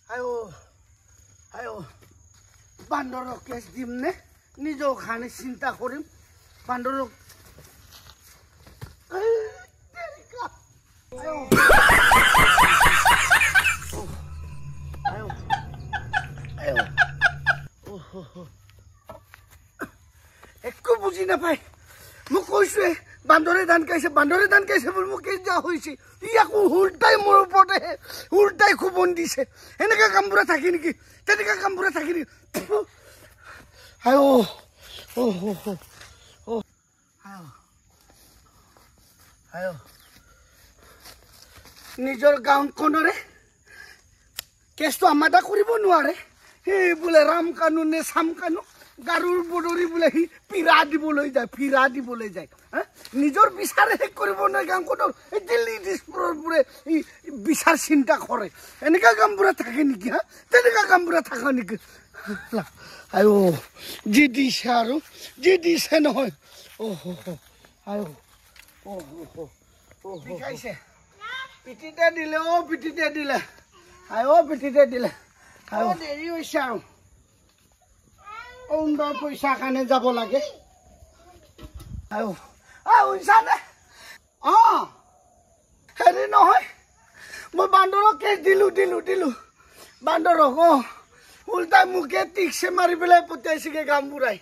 আয়ো আয়ো বান্দৰক কেস দিম নে নিজেও খানে চিন্তা কৰিম বান্দৰক একো বুঝি নাপায় মোক কৈছোৱে বান্দৰে ধান খাইছে বুলি মোক যা হৈছে ইয়াকো উল্টাই মোৰ ওপৰতে উল্টাই খুবন দিছে এনেকা কামবোৰে থাকি নেকি তেনেকা কামবোৰে থাকি নেকি আয়ো আয়ো নিজৰ গাঁওখনৰে কেছটো আমাদা কৰিব নোৱাৰে সেই বোলে ৰাম কানু নে চাম কানু গাৰুৰ বদৰি বোলে সি ফিৰা দিবলৈ যায় নিজৰ বিচাৰে শেষ কৰিব নোৱাৰে গাঁওখনৰ এই দিল্লী দিছপুৰৰ বোৰে বিচাৰ চিন্তা কৰে এনেকা কামবোৰে থাকে নেকি হা তেনেকা কামবোৰে থাকে নেকি আয়ো যি দিছে আৰু যি দিছে নহয় আয়ো বিষাইছে পিঠিতে দিলে পিঠিতে দিলে আয়ো পিঠিতে দিলে আয়ো দেৰি হৈছে আৰু অৰুণোদয় পইচাৰ কাৰণে যাব লাগে আয়ো শুনিছানে হেৰি নহয় মই বান্দৰক কেছ দিলো বান্দৰক উল্টাই মোকে টিকছে মাৰি পেলাই পঠিয়াইছেগে গামবুঢ়াই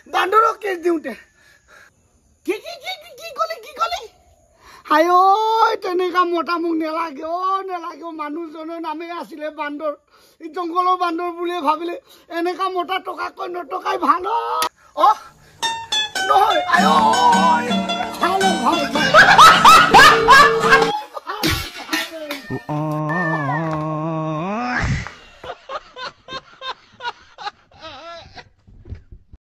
বান্দৰক কেছ দিওঁতে কি কলি আয়ো তেনেকা মতা মোক নেলাগে মানুহজনৰ নামে আছিলে বান্দৰ এই জংঘলৰ বান্দৰ বুলিয়ে ভাবিলে এনেকা মতা টকাকৈ নটকাই ভাল নহয় আয়ো ভাল